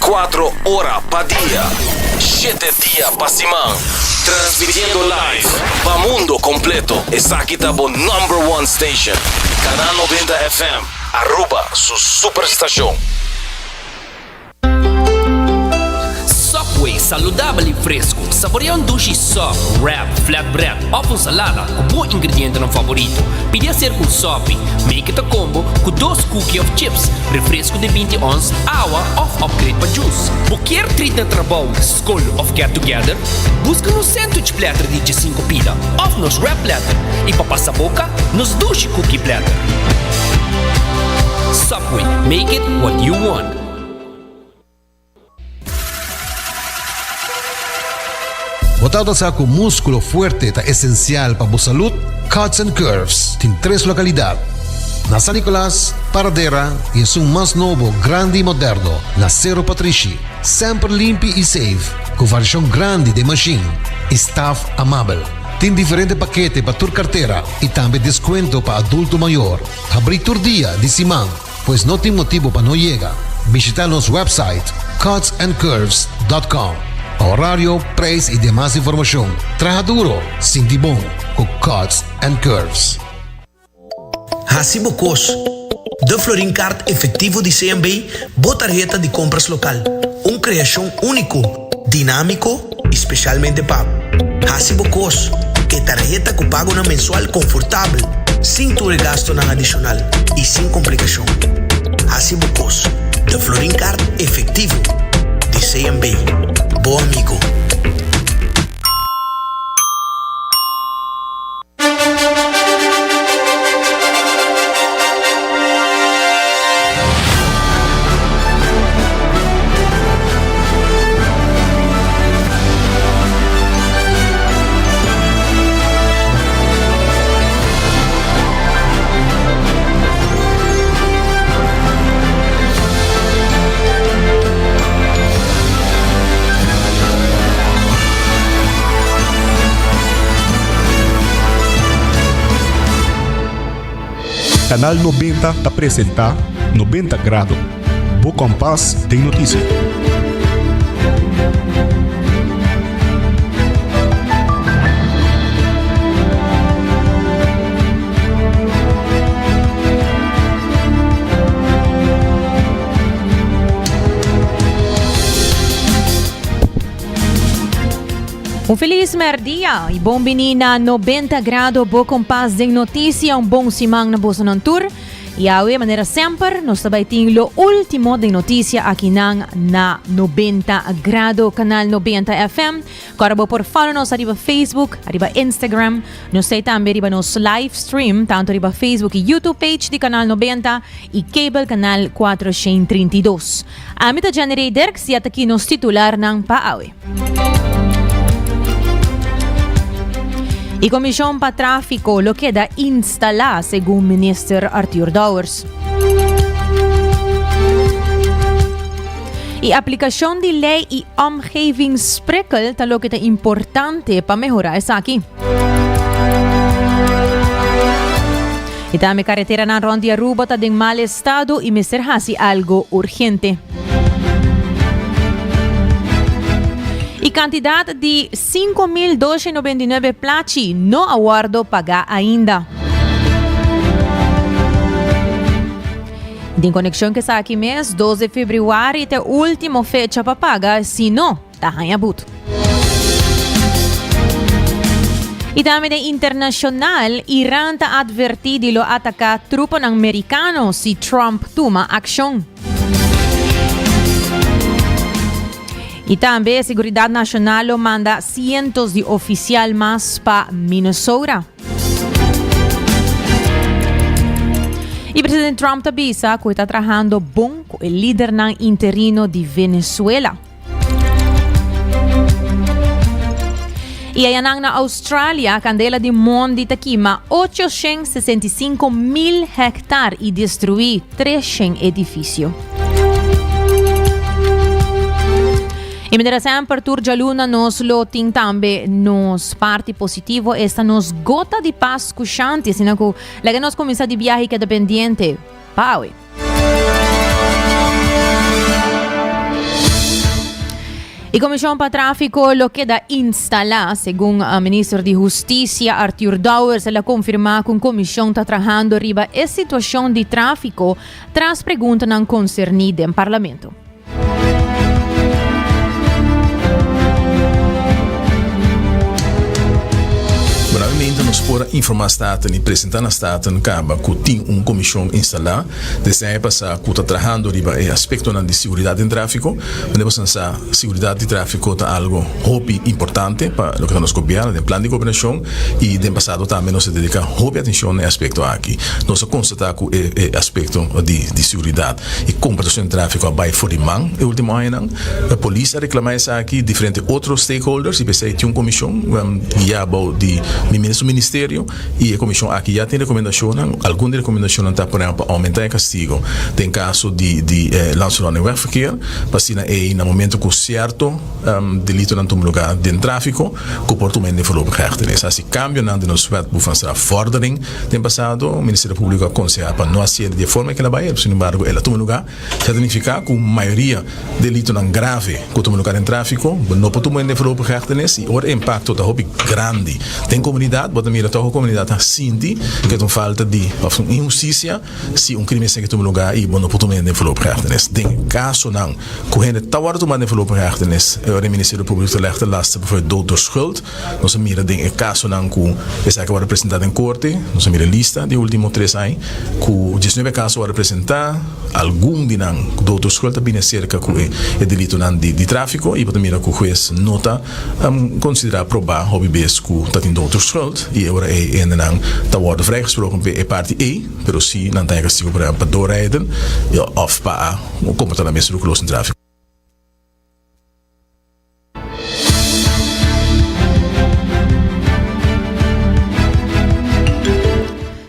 24 horas pa día, 7 días pa semana. Transmitiendo live pa mundo completo. Esa aquí está por #1 station. Canal 90 FM. Aruba, su superestación. Subway, saudável e fresco. Saboreia um sushi soft, wrap, flatbread, ou salada com bom ingrediente no favorito. Pide ser com sopi. Make it a combo com 2 cookies of chips, refresco de 20 ons, água ou upgrade para juice. Qualquer treat na trabalho, school of get together, busca no sandwich platter de 5 pila, ou nos wrap platter. E para passar boca, nos sushi cookie platter. Subway, make it what you want. Botado sa ako músculo fuerte ta esencial para a salud, Cuts and Curves tem 3 localidades. Na San Nicolás, Paradera e um mais novo, grande e moderno, na Cerro Patrici. Sempre limpo e safe, com variação grande de machine. Staff amável. Tem diferente paquete para tua carteira e também desconto para adulto maior. Abrir todo dia de semana, pois não tem motivo para não chegar. Visitar nosso website cutsandcurves.com. Horário, preço e demais informação. Traja duro, sinti bom, com Cuts and Curves. Hasibo Cos, de Florin Card efetivo de CMB, boa tarjeta de compras local. Criação único, dinâmico, especialmente pago. Hasibo Cos, que tarjeta que paga na mensual confortável, sem tu gasto na adicional e sem complicação. Hasibo Cos, de Florin Card efetivo de CMB. Bom amigo. Canal 90 apresenta 90 Grado. Bo Compass tem notícia. Feliz merdia e bom menina 90 grado bo compass de notícia bom simang na bosa ng tour e awe maneira sempre nos sabay ting lo último de notícia aqui na 90 grado canal 90 FM karabo por follow nos arriba Facebook arriba Instagram nos say tambe arriba nos live stream tanto arriba Facebook e YouTube page di canal 90 e cable canal 432 amita January Derek siya taki nos titular ng paawe. E Komisyon pa Trafiko lo queda instala según Minister Arthur Dowers. E aplikasyon di lei e omgevingsprikkel talo kita importante pa mejorar sa aqui. Itame carretera na Rondia Aruba ta ding mal estado e Mr. Hasi algo urgente. E quantidade de 5.299 placi no aguardo pagar ainda. Em conexão que está aqui mês, 12 de fevereiro, até última fecha para pagar, se não, está hanhabuto. E também internacional, Irã está advertido de atacar tropas americanas se Trump toma ação. E também a Seguridade Nacional manda cientos de oficiais mais para Minnesota. E o presidente Trump avisa que está trabalhando bom com o líder interino de Venezuela. E aí na Austrália, a candela de Monde queima 865.000 hectares e destruir 300 edifícios. E maneira sempre turja luna nos loting tambe nos parte positivo esta nos gota de paz cuchante sino que lega nos começa de viagem que é dependente. Pau. E Comissão para Tráfico lo queda instalar, segundo o Ministro de Justiça, Arthur Dowers, ela confirma que a Comissão está trabalhando riba a situação de tráfico tras pergunta não concernida em Parlamento. Provavelmente nos pôr informar a Estado e apresentar na Estado que tem uma comissão instalada, desde a época que está trabalhando riba o aspecto de segurança em tráfico, mas pensar segurança de tráfico é algo hobby importante para o que nós copiamos no plano de cooperação e no passado também nós dedica hobby atenção no aspecto aqui. Nós constatamos que o aspecto de segurança e computação de tráfico vai fora de mão, no último ano, a polícia reclama isso aqui, diferentes outros stakeholders, e pensei que uma comissão de Ministério e a Comissão aqui já tem recomendação, algumas recomendações está por exemplo aumentar o castigo tem caso de lançamento de wegverkeer, para no momento que certo delito não tem lugar de tráfico, comportamento de voorlopige assim cambio na de nos wet para vordering tem passado o Ministério Público aconselha para não ser de forma que ela vai, sin embargo ela toma lugar, significa que a maioria delito não grave que toma lugar em tráfico, não pode tomar de voorlopige e o impacto está grande tem comunidade, bota mira toda a comunidade sinti que tem falta de injustiça se crime sem que tome lugar e não pode tomar de voorlopige tem caso não correndo tá hora tomar de voorlopige o Ministério Público legt last voor dood door schuld nós mira tem caso não que essa que vai apresentar em corte nós mira lista de último 3 anos que 19 casos vai apresentar algum de não dood door schuld bem cerca que é delito não de tráfico e bota mira que o juiz nota considerar probar hobby base que está em dood door schuld e agora não está worden vrijgesproken bij parte E, pero se não tem castigo para doorrijden of para comportamento roekeloos in tráfico.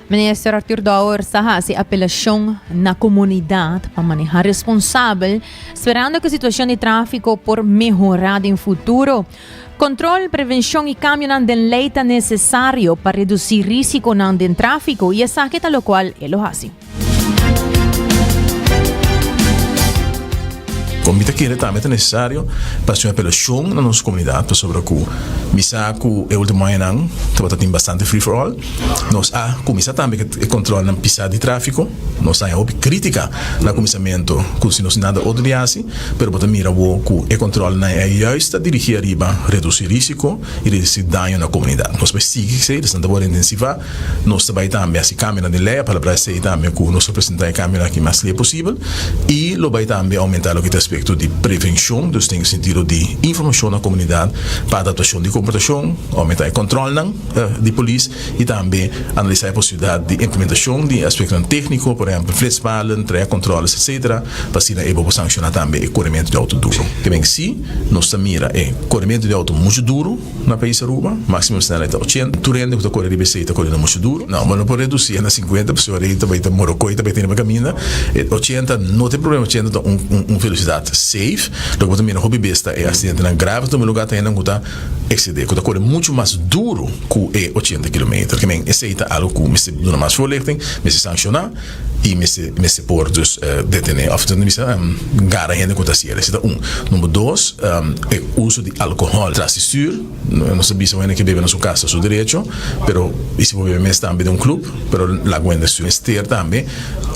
Ministro Arthur Dowers se apelação na comunidade para manejar responsável, esperando que a situação de tráfico por melhorar em futuro. Controle, prevenção e cambio de lei é necessário para reduzir risco de tráfico e essa é o qual ele faz. Como que também é necessário para uma apelação na nossa comunidade sobre que misaco é o último ano tem bastante free for all nós começar também a controlar a pista de tráfico nós há crítica no começamento que se nós nada odiasse pero para mira que o controle não é justo dirigir arriba reduzir risco e reduzir dano na comunidade nós vai seguir isso não vai intensificar nós vai também se caminhar de lei para ser também que nós apresentar caminhar aqui mais lei possível e lo vai também aumentar o que aspecto de prevenção, dus tem sentido de informação na comunidade para adaptação de comportação, aumentar o controle de polícia e também analisar a possibilidade de implementação de aspectos técnicos, por exemplo, flexpalen, treia controles, etc. Para assim é sancionar também o corrimento de auto duro. Que bem se nós mira é corrimento de auto muito duro na país Aruba, máximo velocidade 80, turende que corre de bicicleta correndo muito duro. Não, mas não pode reduzir na 50, pessoa aí também tem morocoi, também tem uma caminha. 80 não tem problema, 80 é velocidade safe, logo também no hobby besta é acidente não grave, no lugar tem não está exceder, que corre muito mais duro que 80 km. Que bem, esse é algo que me se dá mais voorlichting, me se sancionar e me se por dus detener, of me se gara gente que está assim. Esse é número 2, é uso de álcool transistor, não sabia se que bebe na sua casa, seu direito, pero se for beber mais também de clube, pero la guarda su ester também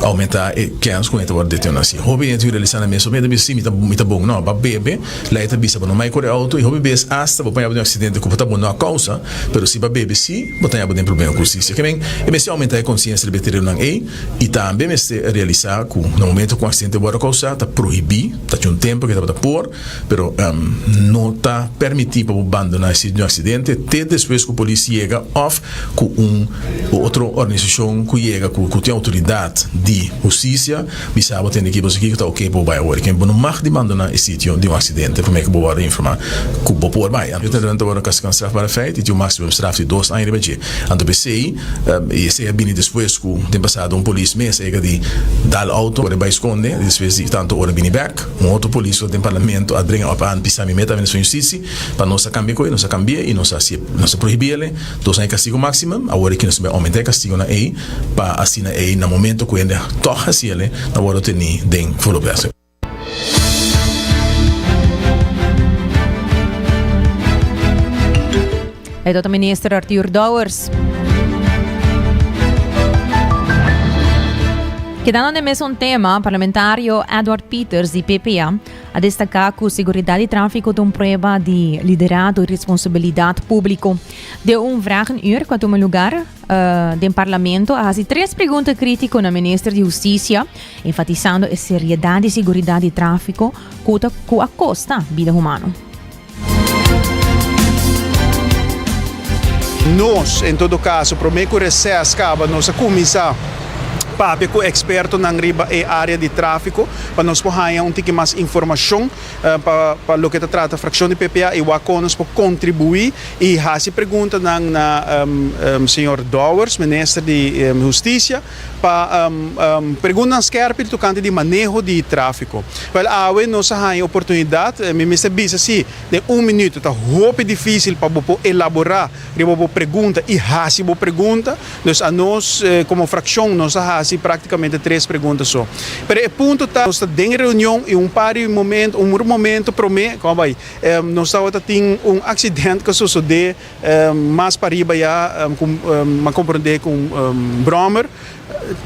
aumentar que as com então detener assim. Hobby é realizar na mesa, mas sim, muito bom, não, para beber, lá está bisa para não mais correr auto e hobby bes hasta para apanhar um acidente que está bom na causa, pero se para beber sim, botar já tem problema com isso. Que bem, é me se aumentar a consciência de beber não e também me se realizar que no momento que o acidente vai causar, está proibido, está um tempo que está para pôr, pero não está permitido para abandonar esse acidente, até depois que a polícia chega off com outra organização que chega que tem autoridade de justiça, bisa para ter equipes aqui que está ok para o bairro, que não mais abandonar esse sítio de acidente, para que boa informar que o por bairro. Eu tenho agora que se straf para feito, e o máximo straf de 2 anos de ando pensei e se é bem depois que tem passado polícia mês chega de dar auto para vai esconder, depois de tanto hora bem back, outro polícia do parlamento a brincar a pan pisar me meta na justiça para nós cambiar coisa, nós cambiar e nós proibir ele, 2 anos castigo máximo, agora que nós vai aumentar castigo na aí para assim aí no momento que ainda toca se ele, agora tem den follow-up. Ito ang Minister Arthur Dowers. Quedando no mesmo tema, parlamentário Edward Peters, de PPA, a destacar que a segurança e tráfico é uma prova de liderado e responsabilidade público. De vraag uur, quanto um lugar do parlamento, há 3 perguntas críticas na ministra de Justiça, enfatizando a seriedade e segurança de tráfico que acosta a vida humana. Nós, em todo caso, prometo recesso acaba nossa comissão para o experto na área de tráfico, para nós poder um pouco mais informação para o que trata a fração de PPA e o nós para contribuir e fazer pergunta na senhor Dowers, ministro de Justiça, para perguntar scherpe tocante de manejo de tráfico. Well, awe nós temos a oportunidade, me bisa assim, de 1 minuto, tá roupa difícil para elaborar, para pergunta e fazer pergunta, nós como fração nós assim praticamente 3 perguntas só. Pero o ponto está, nós estamos em reunião e um momento promete, como vai, nós estamos tendo acidente que sucedeu mais para riba já, uma compreender com Bromer,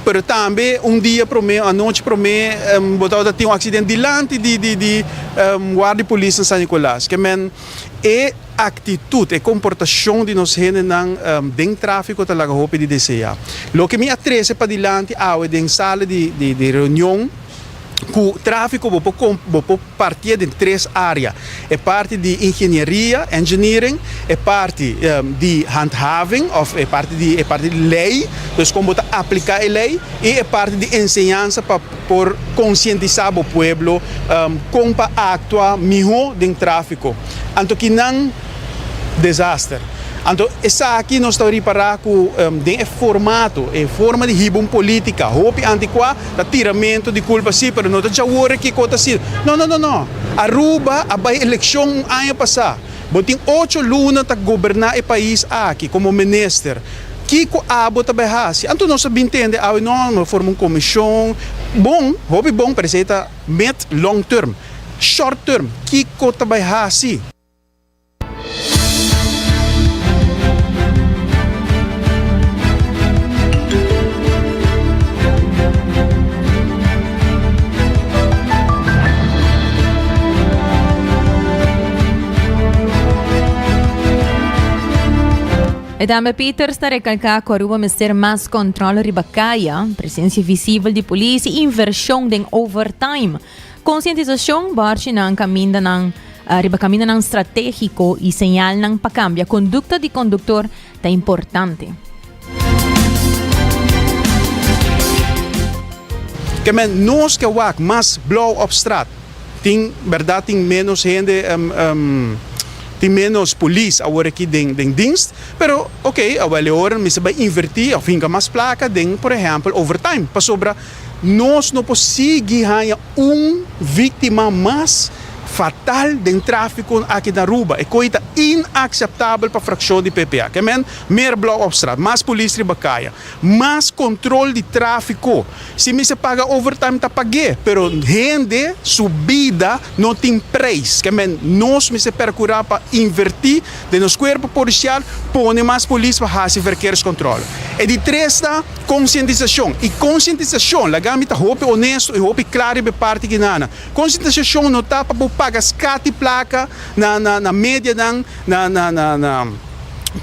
pero também dia promete, a noite promete, botava ter acidente dilante de guarda de polícia em São Nicolás, que é atitude e comportação de nós dentro do tráfico talaga hope de desejar. Lo que me atrese para dilante dentro sala de reunião, que o tráfico pode partir de 3 áreas. É parte de engineering, é parte de handhaving, é parte de lei, então como aplicar a lei, e é parte de ensinança para conscientizar o povo como actuar melhor dentro do tráfico. Então, que não desastre. Então, essa aqui nós estamos reparando que formato, é forma de ribom política, roupa antiqua, tiramento de culpa, sim, mas não está agora que conta assim. Não. Aruba, a eleição ano passado, botem 8 lunas para governar o país aqui, como ministro. Kiko abo tabahasi. Então nós entendemos, não forma uma comissão, bom, precisa met long term, short term, Kiko tabahasi. Edame Peters está recalcar que Aruba vai ter mais controle ribacaia, presença visível de polícia e inversão de overtime. Conscientização, barche não caminha não estratégico e sinal não para cambiar. Conduta de condutor é importante. Que nós que mais blow up strat, tem verdade tem menos gente tem menos polícia agora aqui dentro dienst, pero ok, agora hora me se vai invertir, ou fica mais placa dentro, por exemplo, overtime, para sobra nós não conseguimos ganhar vítima mais fatal do tráfico aqui na Aruba. É coisa inaceitável para a fração de PPA. Que mais blow up strat, mais polícia ribacaia, mais controle de tráfico. Se me se paga overtime, tá paguei, pero rende, subida, não tem preço. Que nós me se procurar para invertir de nosso corpo policial, põe mais polícia para fazer verkeerscontrole. E de 3 conscientização. E conscientização, lagamita roupa honesto e roupa claro de parte que nana. Conscientização não tá para pagar scati placa na média na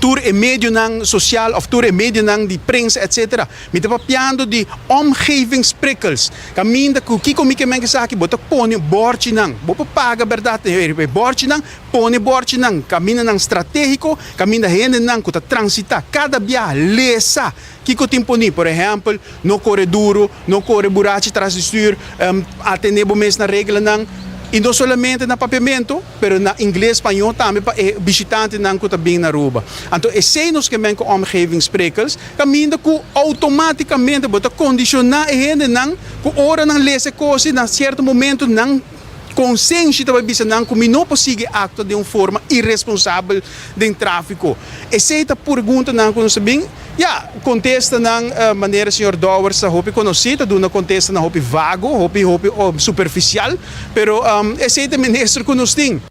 tour e médio ng social of tour e médio ng de prensa etc. Me tá papiando de omgevingsprikkels. Kaminda ku kiko mi kemen sa aki botak pone borchi nang. Bopa paga verdade borchi nang pone borchi nang. Kamina nang stratégico, kamina hene nang kuta transita cada via lesa. Kiko timponi, por exemplo, no corre duro, no corre burachi tras de stuur, atenebo mes na regla nang. E não somente na papiamento, mas na inglês, espanhol também para visitante não que bem na Aruba. Então, esse nos que vem com omgevingsprikkels, caminha que automaticamente bota condicionar a gente não, que hora não lê essa coisa, na certo momento não consciência também bisa não como não possível acto de uma forma irresponsável de tráfico. Essa é a pergunta não que nós bem, contesta na maneira senhor Dowers a roupa conhecida, do na contesta na roupa vago, roupa superficial, pero esse é o ministro que nós tem.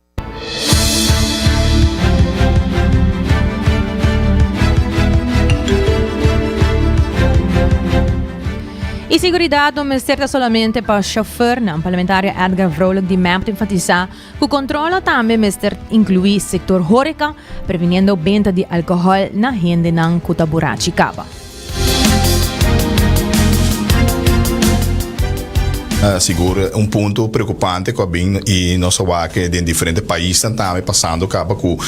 E seguridade não é solamente para o chofer, não. O parlamentário Edgar Vrolijk de MEP enfatizar que o controle também inclui o setor horeca, prevenindo a venda de álcool na renda não Cutaburati Caba. Seguro ponto preocupante com e nós sabemos que em diferentes países também passando acaba com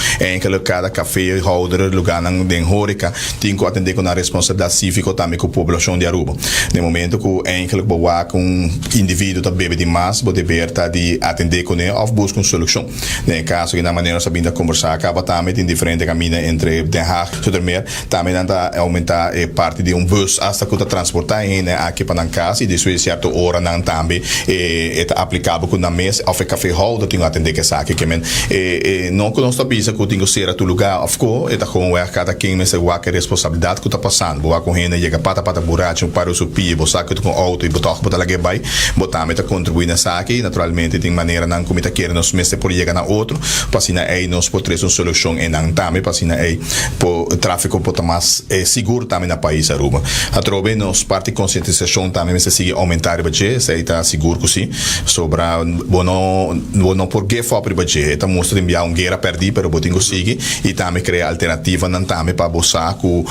cada café holder lugar em Hórica tem que atender com a responsabilidade cívica também com a população de Aruba. No momento que um indivíduo está bebendo demais, pode ver de atender com ele ou buscar uma solução. No caso que na maneira sabendo conversar acaba também em diferentes caminhos entre Den Haag e Zoetermeer também anda aumentar parte de bus hasta que está transportar aqui para a casa e de sua certa hora não também é aplicável com na mesa ou café hall do tenho atender que sabe que men não que nós tabisa que tenho ser a tu lugar of co é com é cada quem mas é que responsabilidade que está passando boa com renda chega para buraco para o supi boa saco com auto e botar lá que vai botar meta contribuir nessa aqui naturalmente tem maneira não como tá querendo nós mesmo por chegar na outro passina aí nós podemos uma solução e não também passina aí por tráfego por mais seguro também na país Aruba a trobe nós parte conscientização também se sigue aumentar o budget se está seguro que sim sobre não porque for para o budget está mostrando enviar guerra perdi pero botinho sigue e também criar alternativa não também para boçar com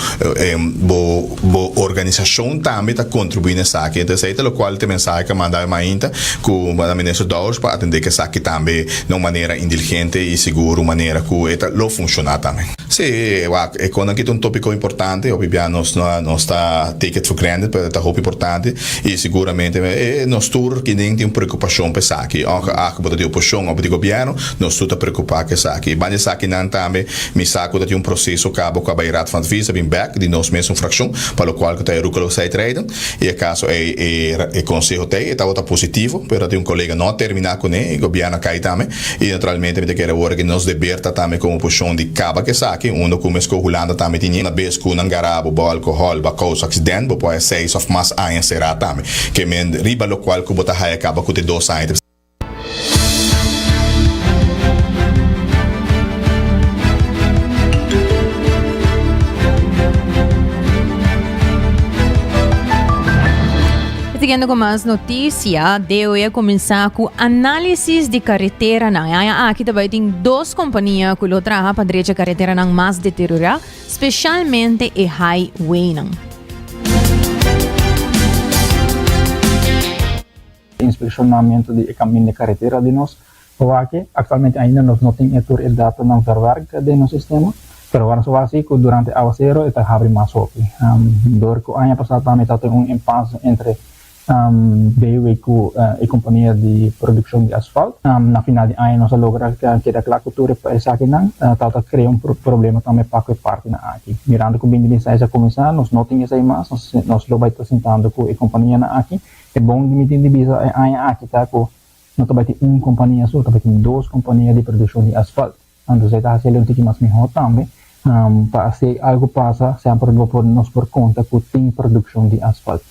organização também está contribuindo nessa aqui então é o qual tem mensagem que mandar ainda com a ministra Dawes para atender que essa aqui também de uma maneira inteligente e segura maneira que está lo funcionar também sim é quando aqui um tópico importante obviamente nós está take it for granted pero está muito importante e seguramente nós tour que nem tem preocupação para isso aqui a botar de oposição ao governo nós estamos preocupados com isso aqui mas isso aqui não também me saco de processo cabo com a Bairat van Visa bem back de nós mesmo fração para o qual que está Rúcalo sai trade e caso é conselho tem está outra positivo pero tem colega não terminar com ele o governo cai também e naturalmente me quer agora que nós liberta também como oposição de caba que isso aqui começa com Holanda também tinha na vez com nangarabo bo alcohol ba causa acidente bo pode 6 of mass a será também que men riba lo qual que bota hai acaba com de 2 anos Seguindo com mais notícias, eu ia começar com análise de carretera. Aqui também tem 2 companhias que trabalham para a direita carretera mais deteriorada, especialmente a highway. Inspecionamento de caminho de carretera de nós, porque atualmente ainda nós não temos a data não verwerkt de nosso sistema, pero agora só assim que durante a zero está abre mais aqui. Dor que ano passado também está tendo impasse entre BW com a companhia de produção de asfalto. Na final de ano nós logramos que a cultura essa aqui não está criando problema também para a parte na aqui. Mirando que o bem a começar, nós não temos essa mais, nós lo vai apresentando com a companhia na aqui. É bom de me entender aqui tá com não também tem uma companhia só, também tem 2 companhias de produção de asfalto. Então você está fazendo um pouquinho mais melhor também. Para se algo passa, sempre nós por conta que tem produção de asfalto.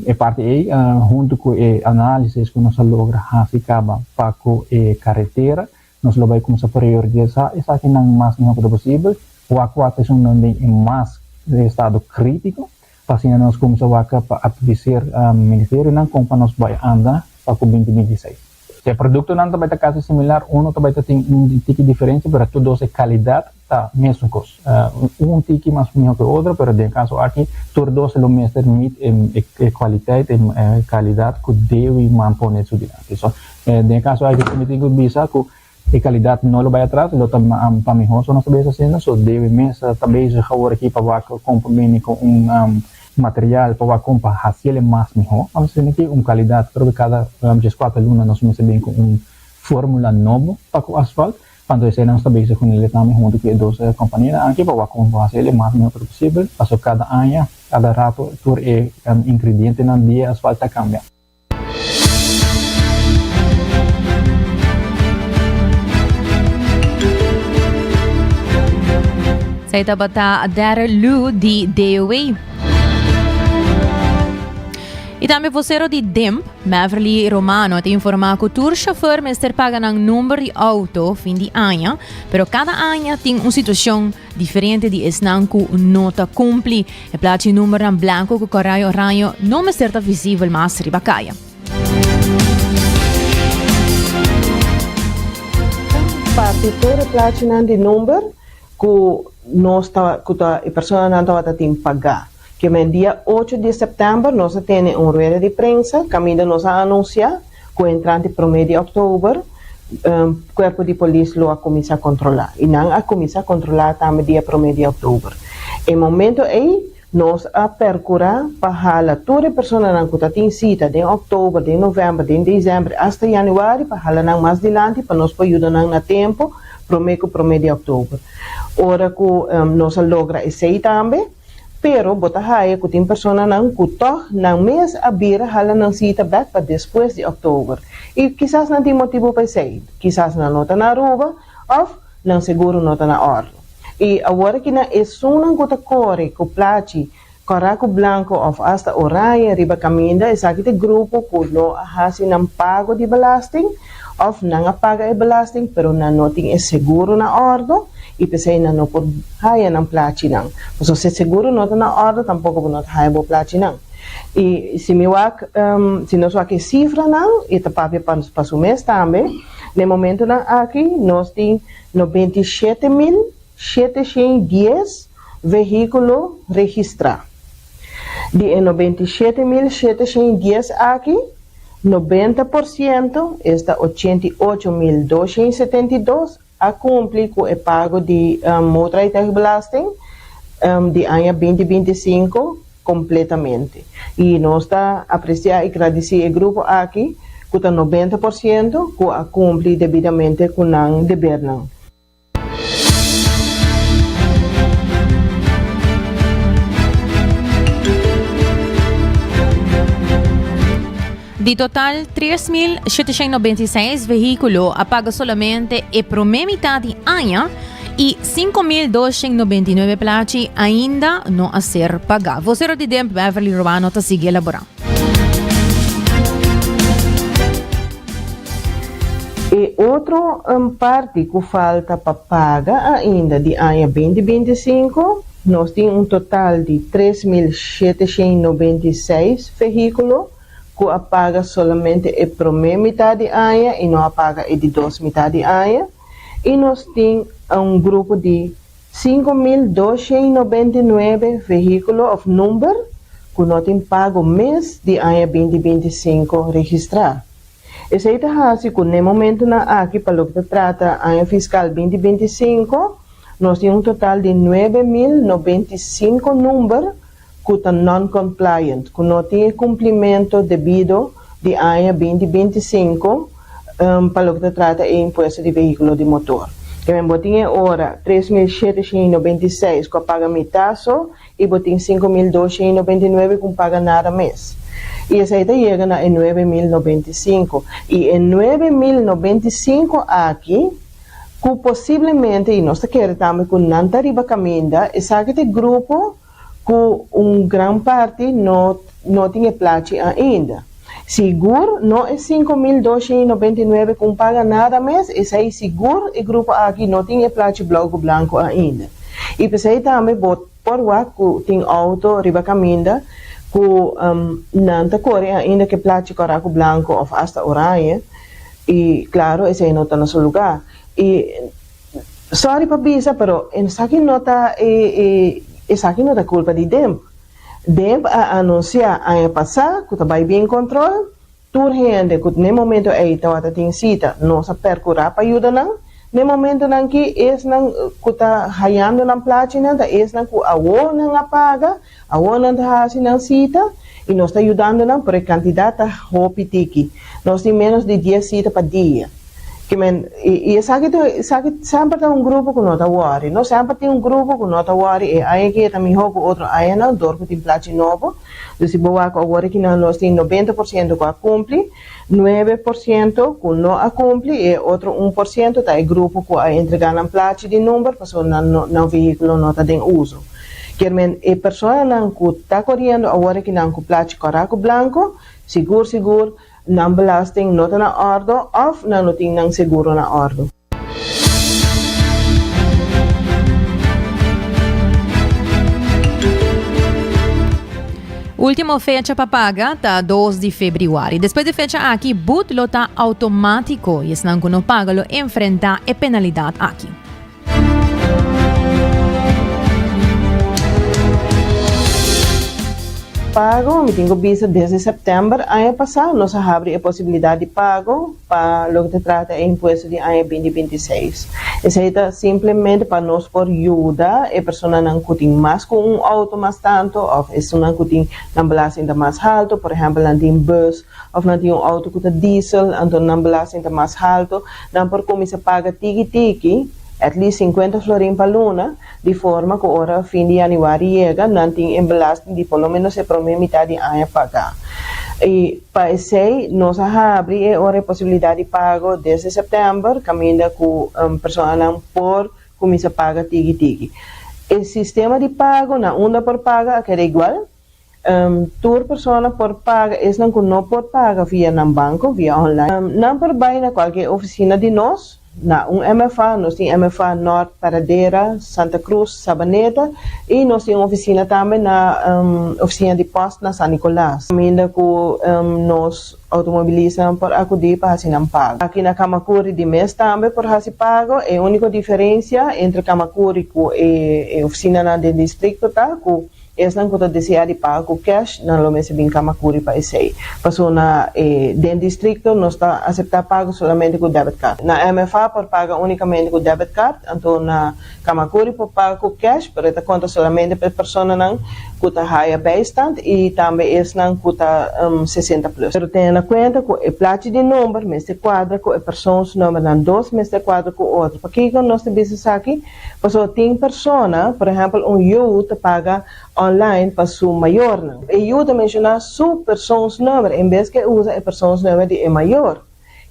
E parte aí, junto com a análise que nós logra ficava para a carretera, nós vai começar a priorizar isso aqui não mais possível. O aquático não tem mais estado crítico. Assim nós começamos a atualizar o Ministério não como nós vai andar para o 2026. Se o produto não vai ter caso similar, também tem tique diferente, mas todos é qualidade, tá mesmo coisa. Tique mais melhor que o outro, mas no caso aqui, todos o mesmo é qualidade que deve manter isso diante. So, no caso aqui, eu tenho que dizer que a qualidade não vai atrás, ele está para melhor, só nós sabemos assim, so deve mesmo também já agora aqui para comprar com material para comprar hasil mais melhor. Vamos dizer que qualidade para cada 4 lunas nós recebemos com fórmula nova para o asfalto. Quando esse não está bem com ele também junto com 2 companhias aqui para comprar hasil mais melhor possível. Para cada ano, cada rato, por ingrediente na dia asfalto cambia. Saya tabata Dara Lu di DOA. E também vocero de DEMP, Beverly Romano, te informa que o tour chauffeur mister paga ng número de auto fim de ano, pero cada ano tem uma situação diferente de esnanku nota cumpli. E placi número ng blanco que coraio oranho não mister ta visível mas ribacaia. Partitura placi nan de número que nós a pessoa não estava a pagar. Que no dia 8 de setembro nós temos uma rueda de prensa, caminho nós a anunciar, que o entrante promedio de outubro, o corpo de polícia lo a começar a controlar. E não a começar a controlar também dia promedio de outubro. Em momento aí, nós a percurar para toda a pessoa que tem cita de outubro, de novembro, de dezembro, até januário, para mais adiante, para nós ajudar na tempo, promedio de outubro. Ora que nós logra esse aí também, pero bota haya que tem persona nang kutoh nang mês abrir hala nang cita back para depois de outubro. E quizás não tem motivo para isso. Quizás não nota na ruba ou não seguro nota na ordem. E agora que na esunang kuta corre com placi coraco blanco ou hasta oranha riba caminda essa aqui grupo que não hasi nang pago de belasting ou não paga e belasting pero não tem seguro na ordem. E pensei na não por haya ng placi nang. So se seguro não na ordem tampouco não haya bo placi nang. E se me wak se nós wak cifra nang e tapapi para o mês também. No momento nang aqui nós tem 97.710 veículos registrados. De 97.710 aqui 90% está 88.272 a cumprir com o pago de motorrijtuigbelasting de ano 2025 completamente. E nós está apreciar e agradecer o grupo aqui que está 90% que a cumprir devidamente com o dever. De total, 3.796 vehículos apaga solamente a primeira metade do ano e 5.299 placi ainda não a ser pagados. Vocero de DEMP Beverly Romano está sigue elaborando. E outra parte que falta para pagar ainda de ano 2025, nós temos total de 3.796 veículos que apaga solamente a primeira metade do ano e não apaga a de duas metades do ano. E nós temos grupo de 5.299 veículos of number que não tem pago mês de ano 2025 registrar. Esse é assim que no momento aqui para o que trata ano fiscal 2025, nós temos total de 9.095 números que estão non-compliant, que não tem cumprimento devido de ano 2025 para o que trata de imposto de veículo de motor. Que botinha agora 3.796 que paga metade e botinha 5.299 que paga nada mês. E essa aí chega a 9.095. E em 9.095 aqui, que possivelmente, e nós queremos também que não riba caminda, esse grupo que grande parte não tem placi ainda. Seguro, não é 5.299 que paga nada mês, esse aí seguro, e grupo aqui não tem placi branco ainda. E pensei também, por que tem auto riba caminda, que não corre ainda que placi coraco branco ou hasta oranha, e claro, esse aí não está no seu lugar. E, sorry para bisa, pero essa aqui não está culpa de DEMP. DEMP a anunciar ano passado que está bem controle, tudo gente que no momento aí está tem cita, não se percurar para ajudar não. No momento não que es não que está rayando na placa não, es não que a o não apaga, a o não está fazendo cita e nós está ajudando não por a quantidade da roupa tiki. Nós temos menos de 10 citas para dia. E sempre tem grupo que não está worry. Não sempre tem grupo que não está worry. E aí que também jogo outro aí não dorme tem placa novo. Então se boa agora que nós temos 90% que cumpre, 9% que não cumpre e outro 1% tá grupo que a entregar na placa de número, porque não veículo não está em uso. Quermen e persona nang ku tá correndo agora que nang ku plache coraco blanco, seguro nang belasting nota na ordo of na noting nang seguro na ordo. Última fecha para pagar tá 2 de fevereiro. Depois de fecha aqui, boot lo tá automático e se não não paga lo enfrentar a penalidade aqui. Pago, me tenho visto desde setembro ano passado, nós abre a possibilidade de pago para o que se trata de imposto de ano 2026. Isso é simplesmente para nós por ajuda a pessoa não tem mais com um auto mais tanto, ou isso não tem uma belasting mais alto, por exemplo, não tem bus, ou não tem um auto com diesel, então não belasting mais alto, não por como se paga tiki-tiki, at least 50 florin per luna, de forma que ora fim de januário chega, não tem belasting de pelo menos a primeira metade de ano pagar. E para isso, nós abrimos a possibilidade de pago desde setembro, caminhando com pessoa não por começar a pagar tiki-tiki. O sistema de pago, na onda por paga, é igual. Tour persona por paga, não por paga via no banco, via online. Não por vai na qualquer oficina de nós, na MFA, nós temos MFA Norte, Paradeira, Santa Cruz, Sabaneta, e nós temos oficina também na oficina de posto na San Nicolás. Ainda que nós automobilizamos por acudir para assinar pago. Aqui na Kamakuri de mês também por fazer pago, a única diferença entre Kamakuri e a oficina na do distrito tá, es não que desejar de pago cash, não lo mese bem Kamakuri para esse. Passou na dentro distrito, nós está aceitar pago somente com debit card. Na MFA por paga unicamente com debit card, então na Kamakuri por paga com cash, pero esta conta somente para pessoa não que está higher beistand e também es não que está 60 plus. Pero tenha na conta que o placa de número, mês de quadra, com a pessoa número não 2 mês de quadra com outro. Porque quando nós temos aqui, passou tem pessoa, por exemplo, youth paga online para su maior. E eu também mencionar su persons número, em vez que usa a persons número de maior.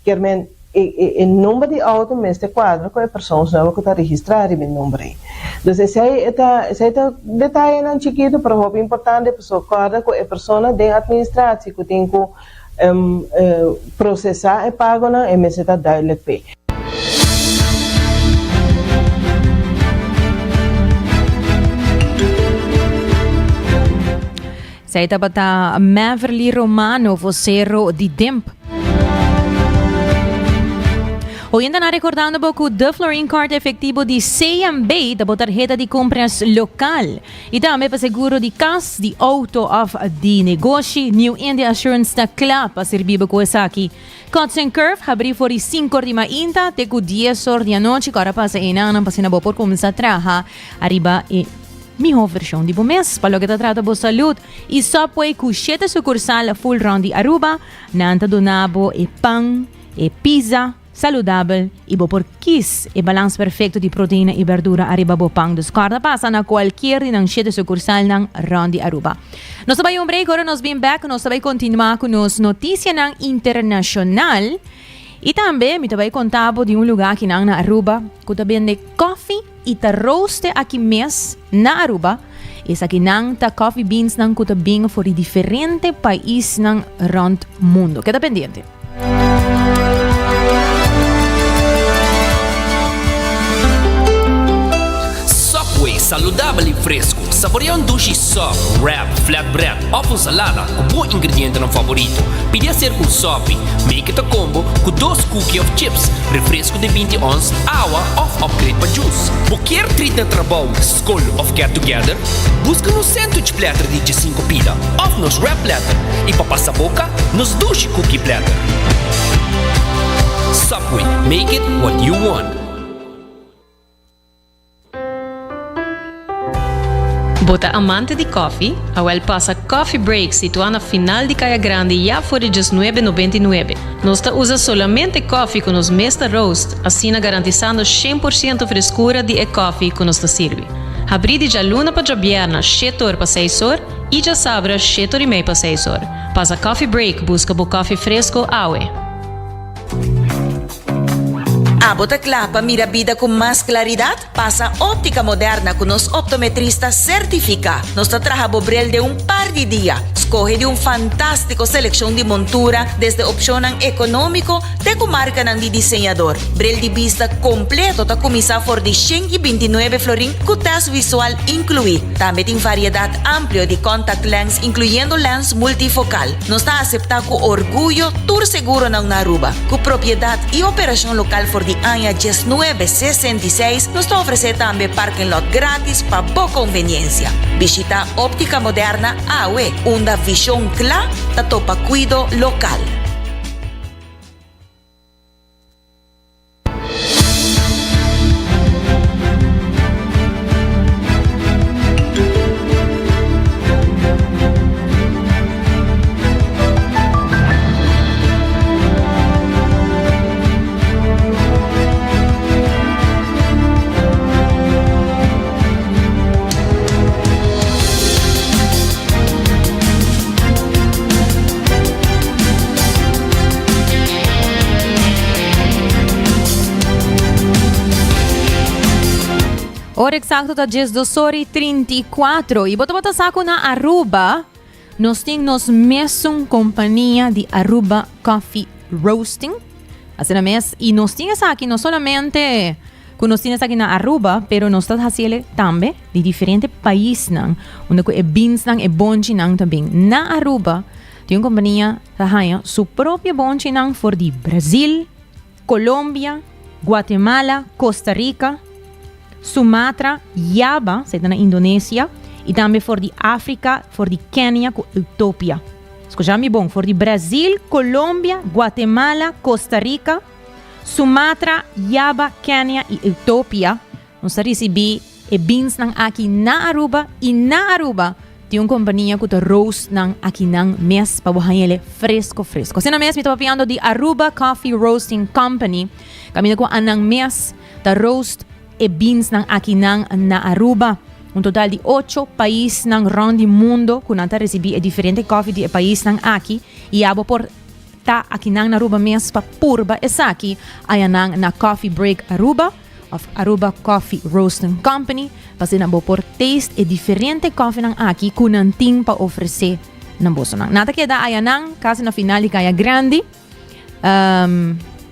Quer o número de auto mês de quadro com a persons número que está registrado em número. Então, esse é detalhe não chiquito, pero é importante para socorrer com a pessoa de administração que tem que processar e pago na MST Direct Pay. Sa ita bata Maverly Romano, vocero di Demp. Hoy ainda na recordando pouco The Flooring Card efetivo de CMB da tarjeta de compras local. E também para seguro de casa, de auto of de negócio, New India Assurance da CLA para servir com essa aqui. Cotton Curve abri for 5 de mainta, te com 10 horas de noite, agora passa inanang pasina por começar a trabalhar arriba e melhor versão de mês para o que trata de saúde e só pode com 7 sucursal full round de Aruba, nanta donabo e pão e pizza saudável e por quis e balanço perfeito de proteína e verdura arriba bo pão descarta passa na qualquer de 7 sucursal ng round de Aruba. Nós sabay break, agora nós bem back, nós sabay continuar com nos notícias ng internacional. E também me também contava de lugar aqui na Aruba que também de coffee e ta roaste aqui mês na Aruba. Essa aqui nang ta coffee beans nang kuta bing for diferente país nang round mundo. Queda pendiente. Subway, saudável e fresco. Saboreia dushi soft, wrap, flatbread, ou salada com bom ingrediente no favorito. Podia ser com sopi, make it a combo com 2 cookies of chips, refresco de 20 ons, água ou upgrade para juice. Qualquer treat na trabalho, school of get together, busca no sandwich platter de 5 pila, ou nos wrap platter, e para passar boca, nos dushi cookie platter. Subway, make it what you want. Bota amante de coffee, a passa Coffee Break situado na final de Caia Grande já for de 19,99. Nós usa solamente coffee com os Mesta Roast, assim garantizando 100% frescura de coffee que nos serve. Abri de luna para viernes, 7 horas para 6 horas, e já sabra 7 horas e meia para 6 horas. Passa Coffee Break, busca bo coffee fresco, awe. Abota Clapa mira vida con más claridad. Pasa óptica moderna con los optometristas certifica. Nos trabaja bobrel de un par de días. Escoge de un fantástico selección de montura desde opción económico de comarca de diseñador. Brel de vista completo ta comisa for de 129 florin con test visual incluido. También tiene variedad amplia de contact lens incluyendo lens multifocal. Nos está aceptado con orgullo tour seguro na Aruba. Con propiedad y operación local for de año 1966 nos está ofrece también parking lot gratis para boa conveniencia. Visita óptica moderna AWE, una visión clara ta topa cuido local. Hora exacto ta 10:34 e bota saco na Aruba. Nós temos mesmo companhia de Aruba Coffee Roasting. Assim mesmo, e nós temos aqui não somente nós temos aqui na Aruba, pero nós estamos fazendo também de diferentes países, onde é bins é bonchi também. Na Aruba tem uma companhia que tem sua própria bonchi for de Brasil, Colômbia, Guatemala, Costa Rica, Sumatra, Java, na Indonésia, e também for de África, for de Quênia, Etiópia. Escutame bom, for de Brasil, Colômbia, Guatemala, Costa Rica, Sumatra, Java, Quênia e Etiópia. Nós recebemos bins aqui na Aruba, e na Aruba tem uma companhia que está roast aqui na mês para ele fresco. Assim na mês, me estou falando de Aruba Coffee Roasting Company. Caminho com a mês, está roast beans aqui na Aruba. Um total de 8 países around the mundo que nós recebemos diferentes coffee de países aqui. E abo por tá aqui na Aruba mesmo para purba essa aqui aí na Coffee Break Aruba of Aruba Coffee Roasting Company. Para na por taste e diferente coffee aqui que não tem para oferecer na bolsa. Nada que dá aí quase na final de Caia Grande.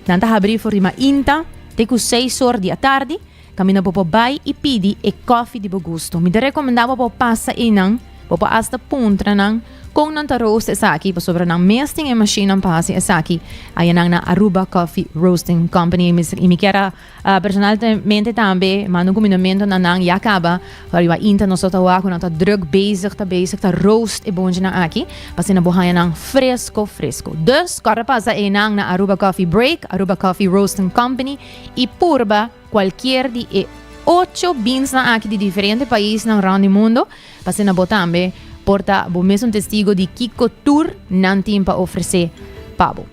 Nanta abrir for uma inta, tem que 6 horas da tarde. Camina po bay e pidi e coffee di gusto. Mi recomendava po passa inang, po hasta puntra nang kung nang roast esaki, pa sobra nang mesting e machine ang pasi esaki, ayan na Aruba Coffee Roasting Company. Mi kera personalmente tambe, manong combinamento na nang yakaba, pariwa inta no sa tawa ko nang ta drug bezig ta roast e bonje nang aki, pasi nabuhayan nang fresco. Dus, kara pasa inang na Aruba Coffee Break, Aruba Coffee Roasting Company, e purba cualquier de 8 beans na aqui de diferentes países no round do mundo. Passei na botambe, porta o mesmo testigo de Kiko Tour não tem para oferecer pabo.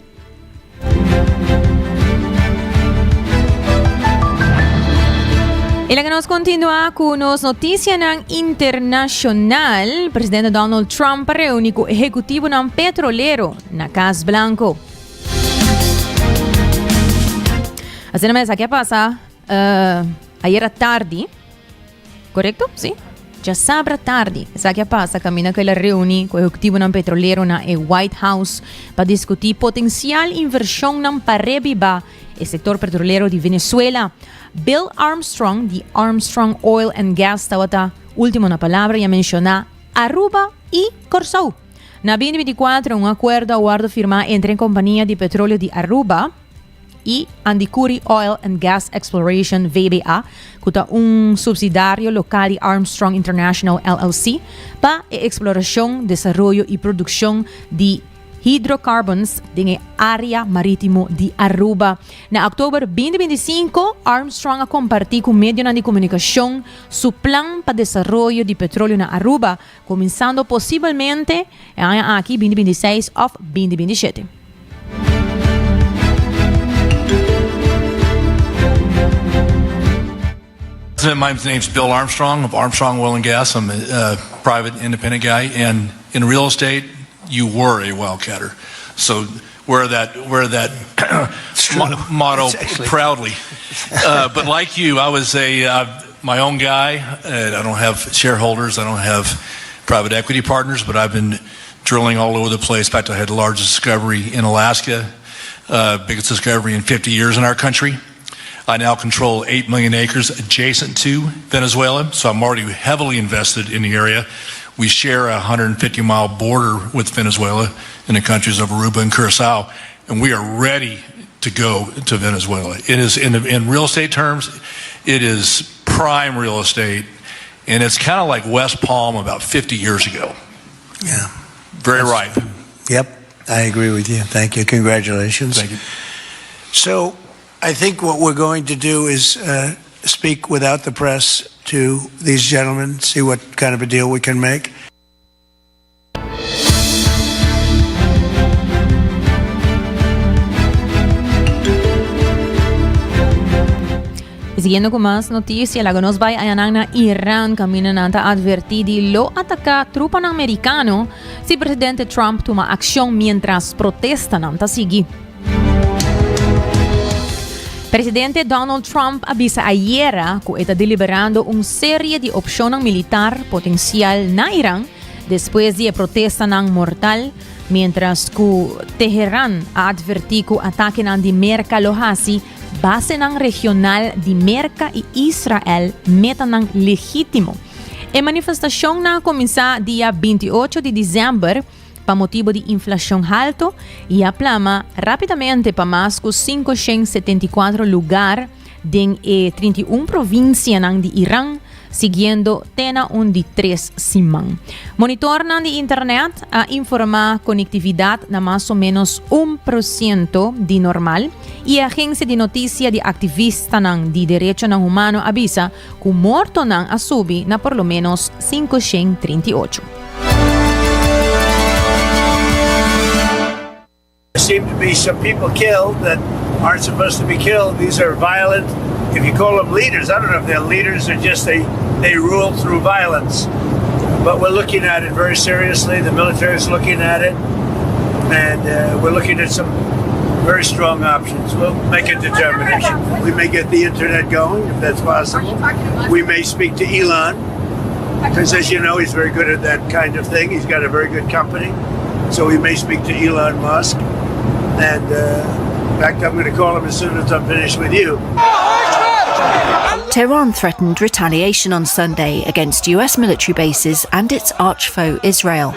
E lá que nós continuamos com as notícias internacional. O presidente Donald Trump reúne com o executivo petrolero na Casa Blanco. Assim mesmo, aqui passa ayer à tarde, correto? Sim? Já sábado à tarde, essa que passa, camina que ela reúne com o executivo petrolero na White House para discutir potencial inversão para revivar o setor petrolero de Venezuela. Bill Armstrong, de Armstrong Oil and Gas, tawata último na palavra, ia mencionar Aruba e Corsau. Na 2024, acordo aguardo firmar entre a companhia de petróleo de Aruba e Andicuri Oil and Gas Exploration VBA, que é subsidiário local de Armstrong International LLC, para a exploração, desenvolvimento e produção de hydrocarbons na área marítimo de Aruba. Na outubro 2025, Armstrong a compartir com meios de comunicação seu plano para desenvolvimento de petróleo na Aruba, começando possivelmente aqui 2026 ou 2027. My name's Bill Armstrong of Armstrong Oil and Gas. I'm a private independent guy, and in real estate, you were a wildcatter. So wear that motto proudly. But like you, I was my own guy. I don't have shareholders. I don't have private equity partners, but I've been drilling all over the place. In fact, I had the largest discovery in Alaska, biggest discovery in 50 years in our country. I now control 8 million acres adjacent to Venezuela, so I'm already heavily invested in the area. We share a 150-mile border with Venezuela in the countries of Aruba and Curacao, and we are ready to go to Venezuela. It is, in real estate terms, it is prime real estate, and it's kind of like West Palm about 50 years ago. Yeah. Very ripe. Yep, I agree with you. Thank you. Congratulations. Thank you. So I think what we're going to do is speak without the press to these gentlemen, see what kind of a deal we can make. Siguiendo con más noticias, la nos va a na Iran caminanta advertidi lo ataca trupa americano si presidente Trump toma acción mientras protestan anta sigi. Presidente Donald Trump avisa ayer que está deliberando una serie de opciones militar potencial na Irán después de protesta mortal, mientras que Teherán advertí que ataque de Merca Lohasi base regional de Merca y Israel metan legítimo. La manifestación comienza día 28 de diciembre para motivo de inflación alto y aplama rápidamente para más de 574 lugares en 31 provincias de Irán, siguiendo tena un de 3 semanas. Monitornan de internet a informar conectividad na más o menos 1% de normal y agencia de noticia de activistas de derechos humanos avisa que muerto a subir na por lo menos 538. There seem to be some people killed that aren't supposed to be killed. These are violent, if you call them leaders, I don't know if they're leaders or just they rule through violence. But we're looking at it very seriously. The military is looking at it. And we're looking at some very strong options. We'll make a determination. We may get the internet going, if that's possible. We may speak to Elon, because as you know, he's very good at that kind of thing. He's got a very good company. So we may speak to Elon Musk. And in fact, I'm going to call him as soon as I'm finished with you. Tehran threatened retaliation on Sunday against US military bases and its arch-foe Israel.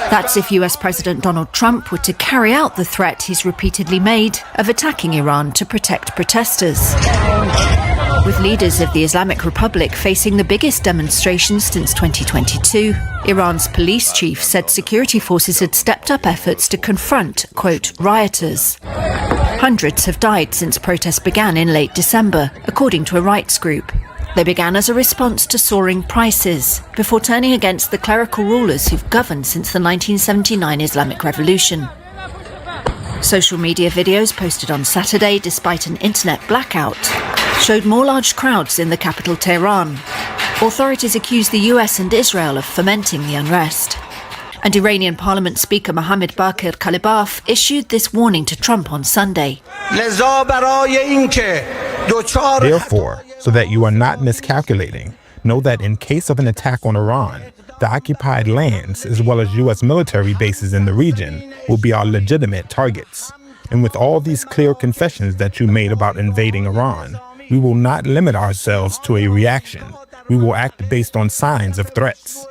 That's if US President Donald Trump were to carry out the threat he's repeatedly made of attacking Iran to protect protesters. With leaders of the Islamic Republic facing the biggest demonstrations since 2022, Iran's police chief said security forces had stepped up efforts to confront, quote, rioters. Hundreds have died since protests began in late December, according to a rights group. They began as a response to soaring prices, before turning against the clerical rulers who've governed since the 1979 Islamic Revolution. Social media videos posted on Saturday, despite an internet blackout, showed more large crowds in the capital Tehran. Authorities accused the US and Israel of fomenting the unrest. And Iranian Parliament Speaker Mohammad Baqir Kalibaf issued this warning to Trump on Sunday. Therefore, so that you are not miscalculating, know that in case of an attack on Iran, the occupied lands, as well as U.S. military bases in the region, will be our legitimate targets. And with all these clear confessions that you made about invading Iran, we will not limit ourselves to a reaction. We will act based on signs of threats.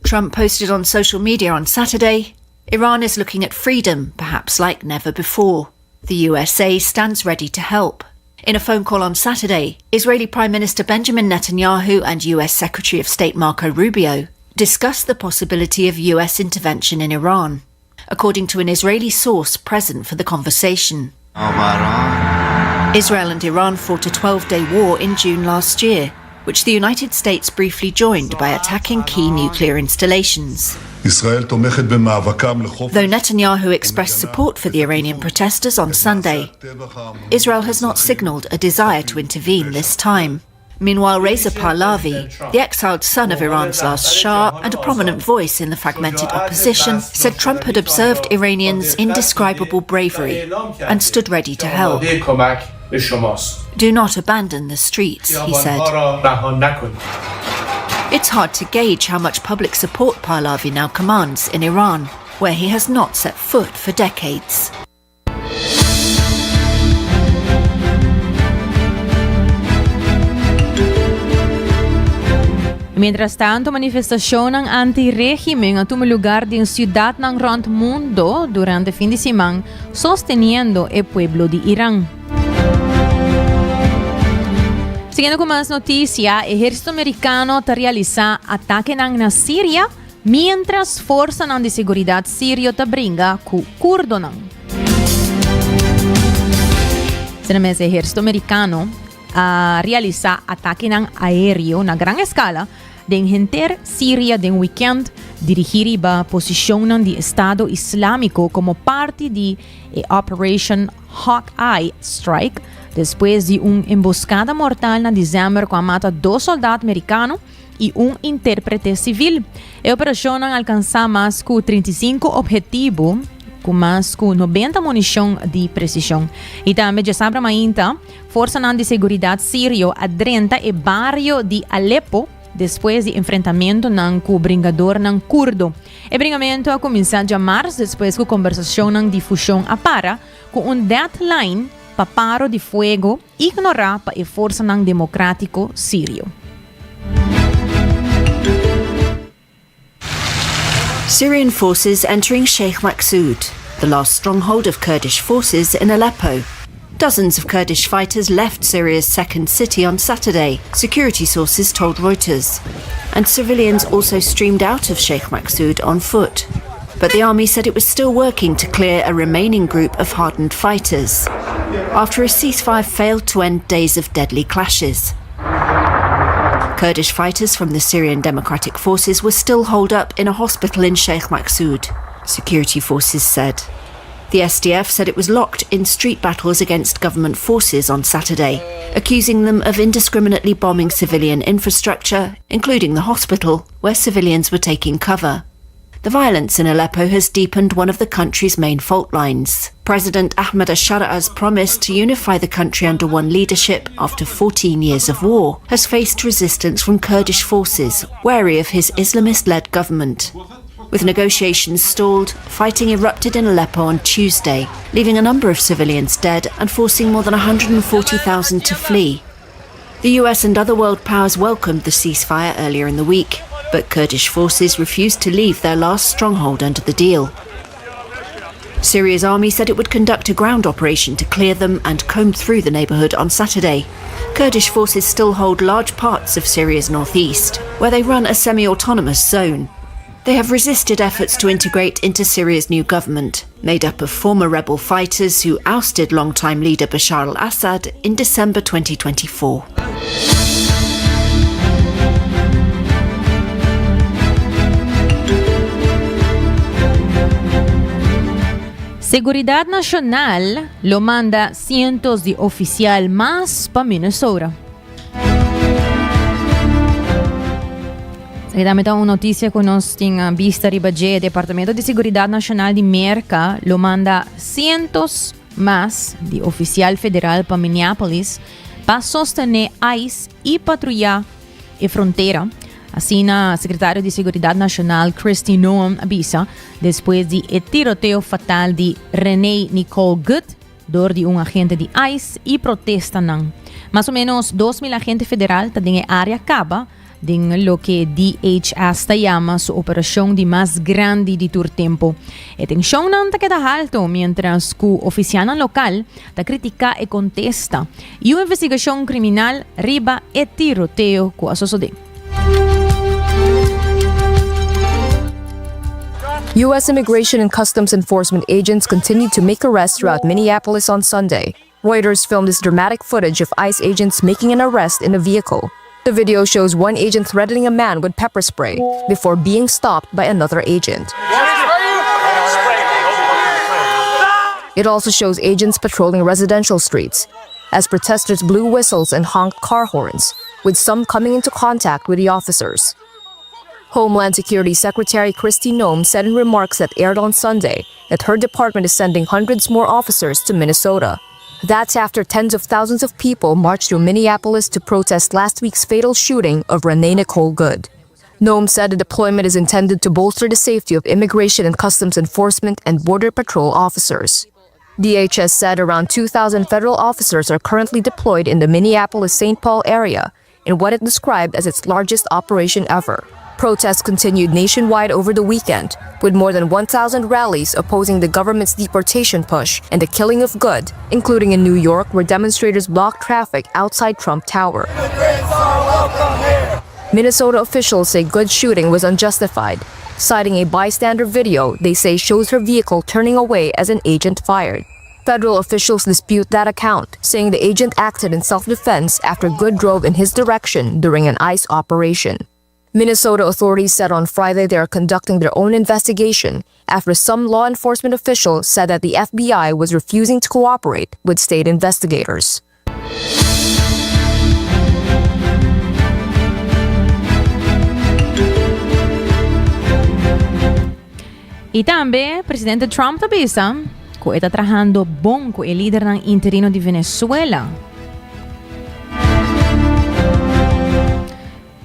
Trump posted on social media on Saturday, Iran is looking at freedom, perhaps like never before. The USA stands ready to help. In a phone call on Saturday, Israeli Prime Minister Benjamin Netanyahu and US Secretary of State Marco Rubio discussed the possibility of US intervention in Iran, according to an Israeli source present for the conversation. Israel and Iran fought a 12-day war in June last year, which the United States briefly joined by attacking key nuclear installations. Though Netanyahu expressed support for the Iranian protesters on Sunday, Israel has not signaled a desire to intervene this time. Meanwhile, Reza Pahlavi, the exiled son of Iran's last Shah and a prominent voice in the fragmented opposition, said Trump had observed Iranians' indescribable bravery and stood ready to help. Do not abandon the streets, he said. It's hard to gauge how much public support Pahlavi now commands in Iran, where he has not set foot for decades. Mientras tanto, manifestasyon ng anti-régimen ang tumulugar din siyudad ng Rond Mundo durante fin de semana, sosteniendo el pueblo de Irán. Siguiendo con más noticia, ejército americano realiza ataque na Siria, mientras forza de seguridad sirio bringa ku kurdo nang. Sinamesa ejército americano realiza ataque aéreo na gran escala den enter Siria den weekend dirigir ba posisyon de Estado Islámico como parte de Operation Hawkeye Strike después de emboscada mortal na diciembre que mata 2 soldados americanos y un intérprete civil. A operación alcanza más que 35 objetivos com mais que 90 munição de precisão. E também já sabe ainda, Força de Seguridade Sírio adrenta o barrio de Alepo depois de enfrentamento com o brigador curdo. O brigamento começou em março depois que a conversação de fusão para com deadline para paro de fogo ignorar para a Força Democrático Sírio. Syrian forces entering Sheikh Maqsoud, the last stronghold of Kurdish forces in Aleppo. Dozens of Kurdish fighters left Syria's second city on Saturday, security sources told Reuters. And civilians also streamed out of Sheikh Maqsoud on foot. But the army said it was still working to clear a remaining group of hardened fighters, after a ceasefire failed to end days of deadly clashes. Kurdish fighters from the Syrian Democratic Forces were still holed up in a hospital in Sheikh Maqsoud, security forces said. The SDF said it was locked in street battles against government forces on Saturday, accusing them of indiscriminately bombing civilian infrastructure, including the hospital, where civilians were taking cover. The violence in Aleppo has deepened one of the country's main fault lines. President Ahmed al-Shara'a's promise to unify the country under one leadership after 14 years of war has faced resistance from Kurdish forces, wary of his Islamist-led government. With negotiations stalled, fighting erupted in Aleppo on Tuesday, leaving a number of civilians dead and forcing more than 140,000 to flee. The US and other world powers welcomed the ceasefire earlier in the week, but Kurdish forces refused to leave their last stronghold under the deal. Syria's army said it would conduct a ground operation to clear them and comb through the neighbourhood on Saturday. Kurdish forces still hold large parts of Syria's northeast, where they run a semi-autonomous zone. They have resisted efforts to integrate into Syria's new government, made up of former rebel fighters who ousted longtime leader Bashar al-Assad in December 2024. Seguridad Nacional lo manda cientos de oficial más para Minnesota. Dame una noticia con nos vista ribaje. El Departamento de Seguridad Nacional de Merca lo manda cientos más de oficial federal para Minneapolis para sostener ICE y patrullar la frontera. Así, el secretario de Seguridad Nacional, Kristi Noem, avisa después de el tiroteo fatal de Renee Nicole Good, dor de un agente de ICE y protestan. Más o menos 2,000 agentes federales en el área Caba, en lo que DHS llama su operación de más grande de todo tiempo. La tensión no queda alto mientras que oficial local critica y contesta. Y una investigación criminal riba el tiroteo que sucedió. U.S. Immigration and Customs Enforcement agents continued to make arrests throughout Minneapolis on Sunday. Reuters filmed this dramatic footage of ICE agents making an arrest in a vehicle. The video shows one agent threatening a man with pepper spray before being stopped by another agent. It also shows agents patrolling residential streets as protesters blew whistles and honked car horns, with some coming into contact with the officers. Homeland Security Secretary Kristi Noem said in remarks that aired on Sunday that her department is sending hundreds more officers to Minnesota. That's after tens of thousands of people marched through Minneapolis to protest last week's fatal shooting of Renee Nicole Good. Noem said the deployment is intended to bolster the safety of Immigration and Customs Enforcement and Border Patrol officers. DHS said around 2,000 federal officers are currently deployed in the Minneapolis-St. Paul area in what it described as its largest operation ever. Protests continued nationwide over the weekend, with more than 1,000 rallies opposing the government's deportation push and the killing of Good, including in New York where demonstrators blocked traffic outside Trump Tower. Minnesota officials say Good's shooting was unjustified, citing a bystander video they say shows her vehicle turning away as an agent fired. Federal officials dispute that account, saying the agent acted in self-defense after Good drove in his direction during an ICE operation. Minnesota authorities said on Friday they are conducting their own investigation after some law enforcement official said that the FBI was refusing to cooperate with state investigators. Y también, Presidente Trump tabisa que está trabajando bon con el líder ng interino de Venezuela.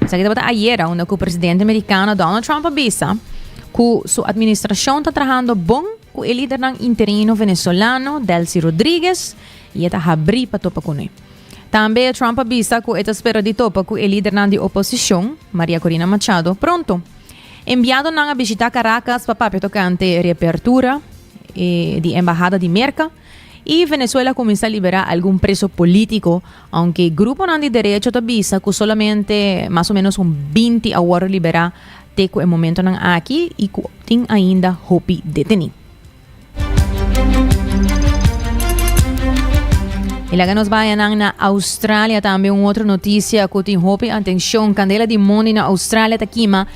Sa kita bata ayer, una que o presidente americano Donald Trump avisa que su administración está trabajando bon con el líder ng interino venezolano Delcy Rodríguez y está abrir para topa con él. También Trump avisa que está espera de topa con el líder ng de oposición María Corina Machado pronto. Enviado a visitar Caracas para tocante reapertura de embajada de Merca y Venezuela comienza a liberar algún preso político, aunque el grupo de derecho te avisa que solamente más o menos un 20 ahora libera de el momento aquí y que tienen ainda hopi detenido. Y la que nos vayan a Australia también otra noticia que tiene hopi atención candela de mundo en Australia taquima.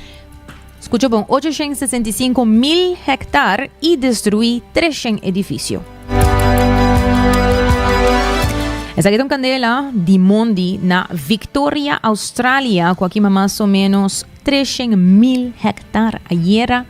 Escucho bon 865,000 hectares y destruí 300 edificios. Esa que es una candela de Mondi na Victoria, Australia, que aquí más o menos 300,000 hectares. Ayer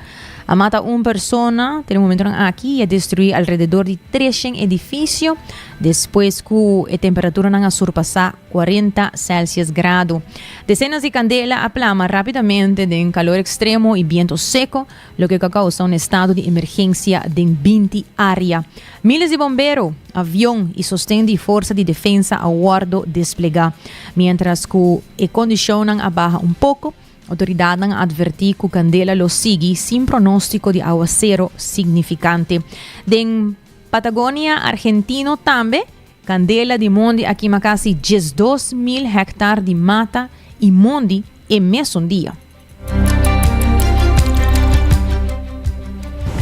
a mata una persona, tenemos un momento aquí, y a destruir alrededor de 300 edificios, después que la temperatura ha surpasado 40 Celsius grados. Decenas de candelas aplaman rápidamente de un calor extremo y viento seco, lo que causa un estado de emergencia de 20 áreas. Miles de bomberos, avión y sostén de fuerza de defensa a bordo desplegar, mientras que la condición baja un poco. Autoridades han advertido que Candela lo sigue sin pronóstico de aguacero significante. En Patagonia, Argentino también, Candela de Mondi aquí más casi 12,000 hectares de mata y Mondi en mes un día.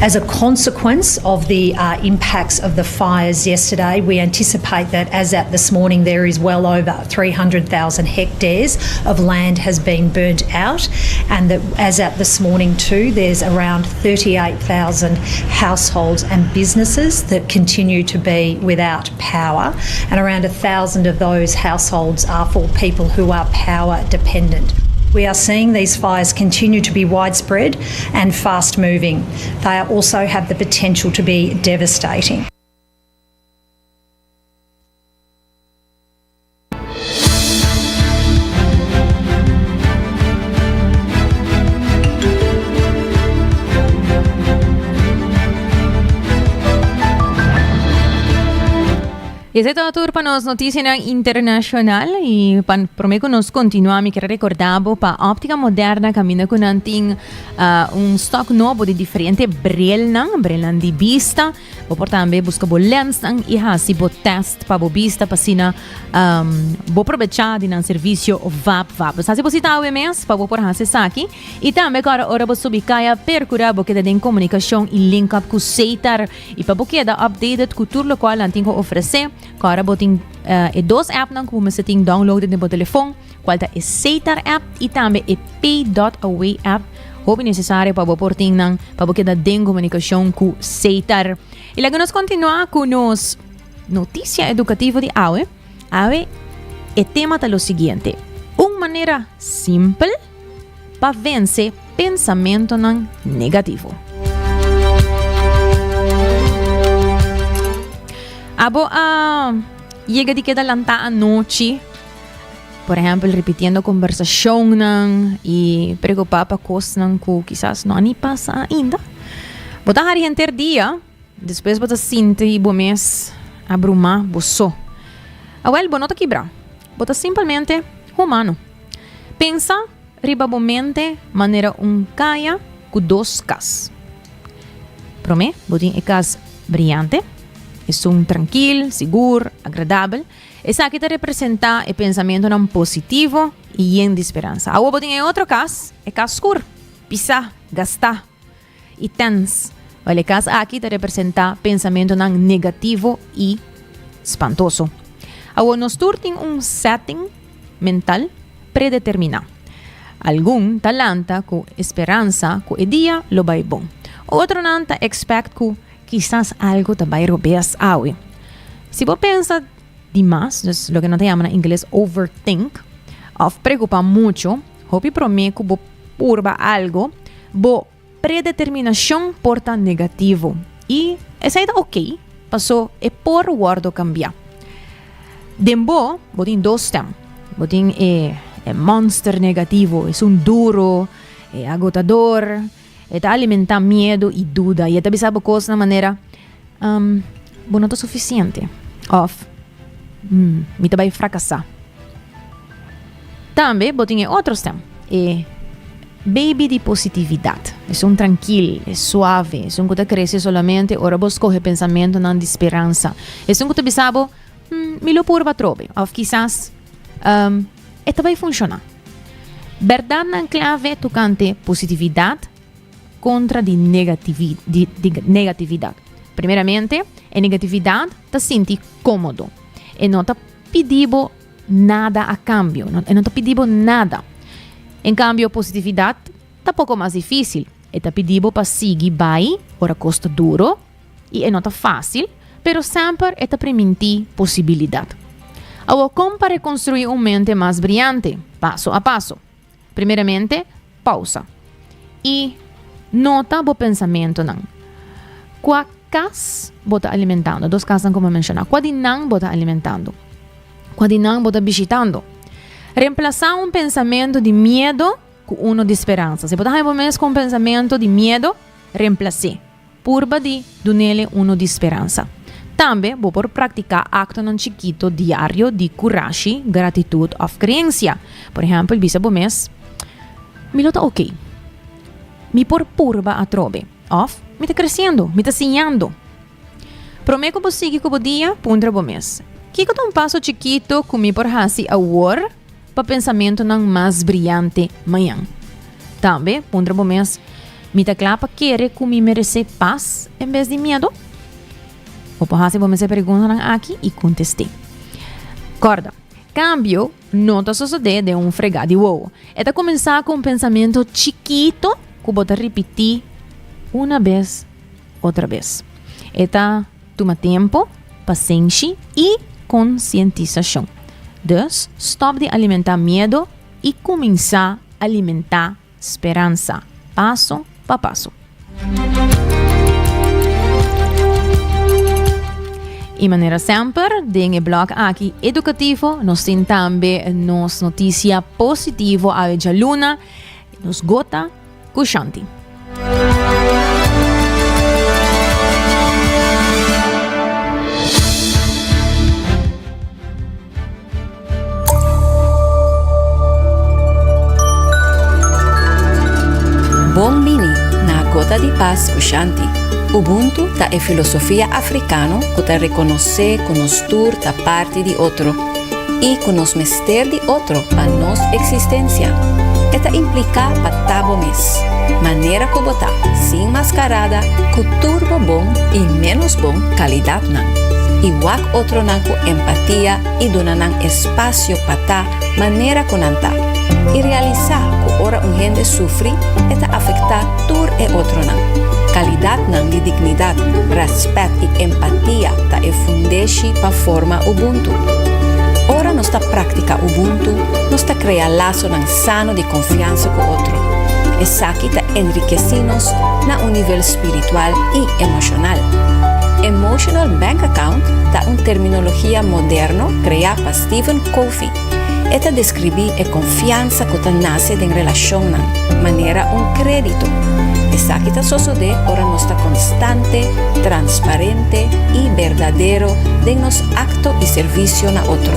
As a consequence of the impacts of the fires yesterday, we anticipate that as at this morning there is well over 300,000 hectares of land has been burnt out, and that as at this morning too there's around 38,000 households and businesses that continue to be without power, and around 1,000 of those households are for people who are power dependent. We are seeing these fires continue to be widespread and fast moving. They also have the potential to be devastating. Y ese todo tour para nos noticias internacional y prometo nos continúa mi querer recordar para Óptica Moderna camina con un stock nuevo de diferentes brillan de vista por también busca lens y así test para vista para sina aprovechar de un servicio VAP así posita mes para por hacer aquí y también ahora vos ubicaya percura porque de comunicación y link up con Seitar y para queda updated cultura lo cual antingo ofrecer. Agora botem dois apps que você tem download no telefone, qual é Seitar app e também Pay.away app, que é necessário para você ter de comunicação com Seitar. E lá nós continuamos com nos notícia educativa de AWE. AWE, o tema é o seguinte: maneira simples para vencer pensamento negativo. Abo llega de queda lanta a noite, por exemplo, repetindo conversação e preocupar para coisas que quizás não ani passa ainda. Bota hari enter dia, depois bota sinta e bo mês abrumar boço. Awel bonota quebrar. Bota simplesmente humano. Pensa ribabomente maneira caia com 2 cas. Promê, botin e cas brilhante. É tranquilo, seguro, agradável. Essa aqui representa o pensamento positivo e de esperança. Agora, botin em outro caso, é caso escuro, pisar, gastar e tense. O caso aqui representa pensamento negativo e espantoso. Agora, nós temos setting mental predeterminado. Algum talanta com esperança que o dia lo vai bom. Outro nanta expect que quizás algo te vai robeas awe. Se você pensa demais, es lo que nós chamamos em inglês overthink, of preocupa muito, hopi promete que você purba algo, bo predeterminação porta negativo. E essa é ok, passou e por guardo cambiar. Dembo, botin 2 temas. Botin é monster negativo, é duro, é agotador, é alimenta medo e dúvida, e é sabe coisas de maneira não é suficiente. Me vai fracassar. Também, botin outros temas. É baby de positividade. É tranquilo, é suave, é que cresce solamente, ora você coge pensamento de esperança. É que sabe, me lo purba trobe, ou quizás vai funcionar. Verdade na clave tocante positividade contra de negatividade. Primeiramente, a negatividade te sente cômodo e não te pedindo nada a cambio, não te pedindo nada. Em cambio, a positividade está pouco mais difícil e te pedindo para seguir bem, ora custa duro e não está fácil, pero sempre te permite possibilidade. Agora, como para construir mente mais brilhante, passo a passo. Primeiramente, pausa. E nota o pensamento. Qual cas bota alimentando? 2 casas como mencionar. Qual não bota alimentando? Qual não bota visitando? Reemplazar pensamento de medo com de esperança. Se botar com pensamento de medo, reemplace. Purba de nele de esperança. Também vou por praticar acto chiquito diário de coragem, gratitude ou crença. Por exemplo, bisa bo mês, me lo tá ok. Me por purba a trobe. Of, me tá crescendo, me tá sinhando. Prometo que siga como dia, pundra bo mês. Kiko um passo chiquito que me por hasi a war, para pensamento mais brilhante manhã. Também, pundra bo mês, me tá clapa querer que me merece paz em vez de medo. O porra se você pergunta aqui e contestei. Corda. Cambio não está suceder de fregar de wow. É começar com pensamento chiquito que você repetir uma vez, outra vez. É tomar tempo, paciência e conscientização. Dus, stop de alimentar medo e começar a alimentar esperança. Passo a passo. E maneira sempre, em blog aqui educativo, nós temos também nos notícia positiva a Jaluna, nos gota Kushanti. Bom mini na gota de paz Kushanti. Ubuntu ta é filosofia africana que ta reconhece que nos tur ta parte de outro e que nos mester de outro para nos existência. Eta implica para tabo mes, maneira que botar sem mascarada, que turbo bom e menos bom qualidade nan. E wak outro nan com empatia e dona nan espaço para ta maneira que nan ta. E realizar que ora gente sofre eta afetar tur e outro nan. Qualidade de dignidade, respeito e empatia ta é fundeixe para forma Ubuntu. Ora nossa prática Ubuntu, nós cria laço ng sano de confiança com outro. Essa que enriquece-nos na nível espiritual e emocional. Emotional Bank Account é uma terminologia moderna criada por Stephen Covey. Esta descreve a confiança que nasce em relação de maneira crédito. Essa que sucede ora nossa constante, transparente e verdadeiro de nos acto e serviço na outro.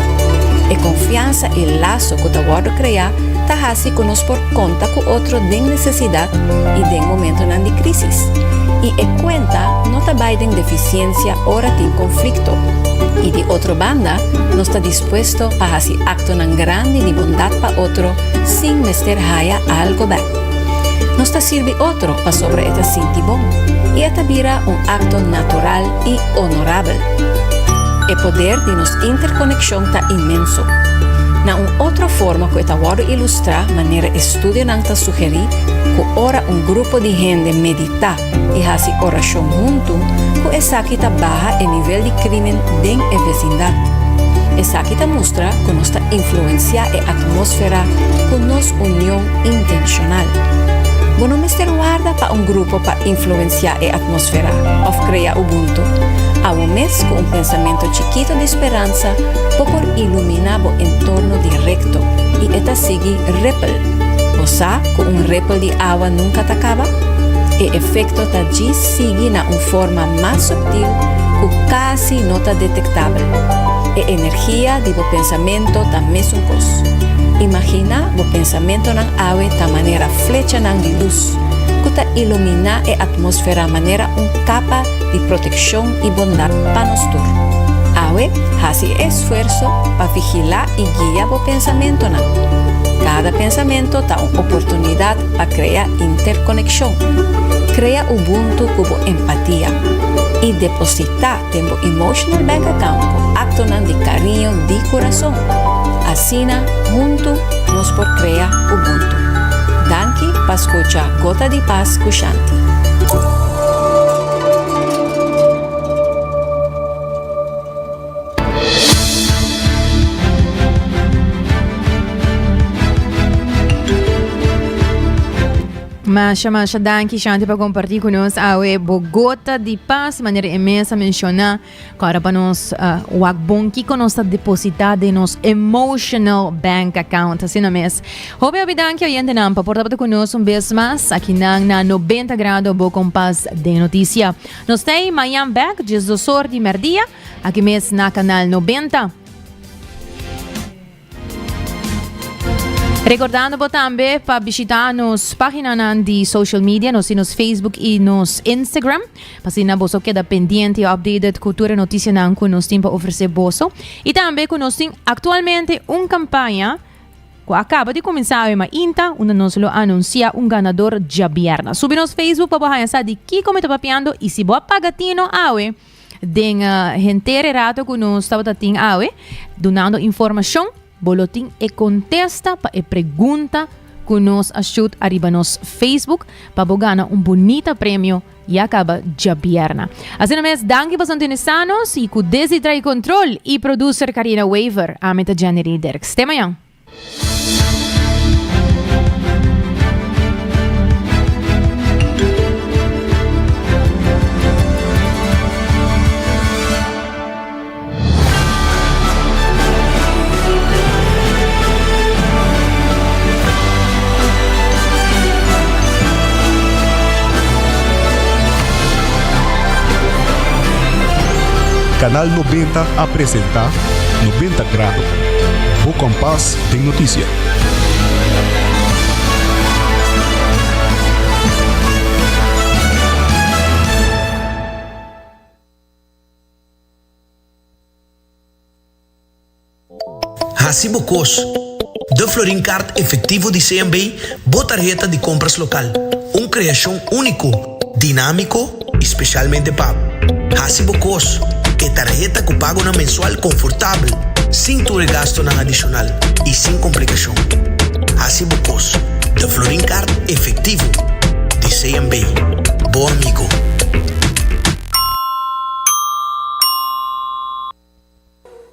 A confiança e laço que o cria está assim que nos por conta com outro de necessidade e de momento de crise. E a conta não está em deficiência ora tem conflito. E de outra banda, não está disposto a fazer acto grande de bondade para outro sem mester haya algo back. Não está sirve outro para sobre esta sentir bom. E esta vira acto natural e honorável. O poder de nos interconexão está imenso. Na outra forma que esta word ilustra, maneira estudo não está sugerir que ora grupo de gente medita e fazer oração junto, que essa que está baixa o nível de crime dentro da vecindade. Essa que está mostra que nos está influencia a atmosfera com nossa união intencional. Bueno, Mr. guarda para grupo para influenciar a atmosfera, ou criar Ubuntu. Ao mês com pensamento chiquito de esperança, por iluminar o entorno directo e esta sigue ripple. O sea, com ripple de água nunca acaba, e efeito está allí sigue na forma mais sutil que quase não está detectável. E energia de o pensamento está mesmo coisa. Imagina o pensamento na água da maneira flecha de luz, que está ilumina a atmosfera maneira capa de proteção e bondade para nós todos. Água faz esforço para vigilar e guiar o pensamento. Cada pensamento dá uma oportunidade para criar interconexão. Cria Ubuntu com empatia e depositar tempo Emotional Bank Account com acto de carinho de coração. Assim, junto, nós por criar Ubuntu. Danke para escuchar Gota de Paz com Shanti. Masha, danke Shanti para compartilhar conosco a Bogota de Paz, maneira imensa mencionar para nós o bom que conosco depositar em nosso emotional bank account, assim mesmo. Hope danke oyente não para portar conosco vez mais aqui na 90 graus Bo Compás de notícia. Nós temos Miami Back, Jesus de Merdia, aqui mesmo na canal 90. Recordando também para visitar nos páginas de social media, nos Facebook e nos Instagram, para se você queda pendente e updated cultura notícia que nós temos para oferecer bolso. E também que nós temos atualmente uma campanha que acaba de começar a INTA, onde nós anuncia ganador de viernes. Sube nos Facebook para saber de que como está papiando e se você pagatino awe, den gente rato que nós estamos dando informação. Boletim e contesta para a pergunta que nos ajuda arriba nos Facebook para ganhar bonito prêmio e acaba de viernes. Assim mesmo, danke para sintonizarnos e com Desidra e Control e producer Karina Waver, a meta January Derks. Até amanhã. Canal 90 apresenta 90 graus. O Compás tem notícia. Hacibocos. De Florin Card efetivo de CMB, boa tarjeta de compras local. Criação único, dinâmico, especialmente pago. Hacibocos. Que tarjeta que pago na mensual confortável, sem todo gasto não adicional e sem complicação. Hacibocos, de Florin Card efetivo de CMB. Bom amigo.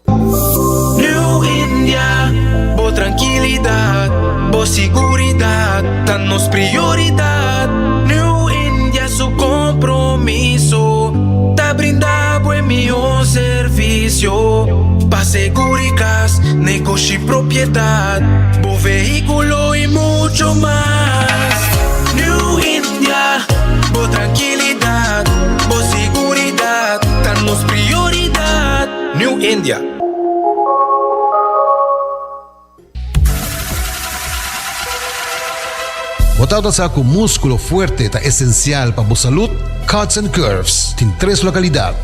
New in seguridad, danos prioridad. New India su compromiso, te brinda buen mejor servicio. Pa' seguricas, negocio y propiedad, bo vehículo y mucho más. New India, bo tranquilidad, bo seguridad, danos prioridad. New India. Botado sa ako músculo fuerte ta esencial para a salud, Cuts and Curves, tem 3 localidad.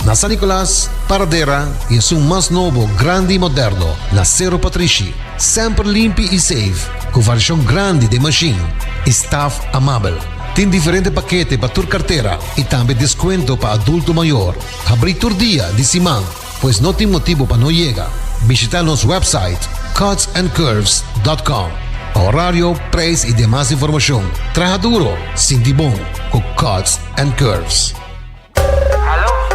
Na San Nicolas, Paradera e é mais novo, grande e moderno, na Cerro Patrici. Sempre limpo e safe, com variação grande de machine, staff amável. Tem diferente paquete para tua carteira e também desconto para adulto maior. Abrir todo dia de semana, pois não tem motivo para não chegar. Visita nosso website cutsandcurves.com. Horário, preço e demais informação. Traja duro, sinti bom, com Cuts and Curves.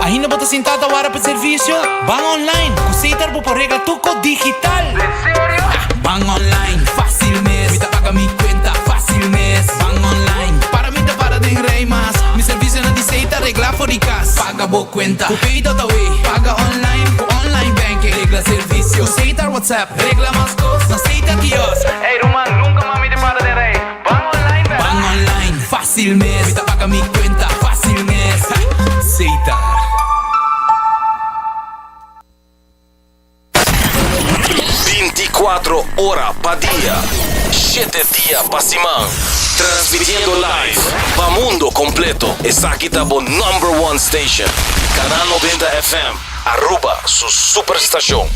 Ainda bota sentada para o serviço? Van online, cositas por regla tuco digital. ¿En serio? Van online, fácil mes. Mita paga mi cuenta, fácil mes. Van online, para mí te para de rey más. Mi servicio no dice regla fóricas. Paga por cuenta, cupito tawi. Paga online, online banking. Regla servicio, cositas WhatsApp. Regla más cosas, no cita kiosco. Hey Roman, nunca mami te para de rey. Van online, van online, fácil mes. Mita paga mi cuenta, fácil mes. Cita. 24 horas pa' día, 7 días pa' semana, transmitiendo live pa' mundo completo. Es aquí tabo #1 station, Canal 90 FM, Aruba, su superestación.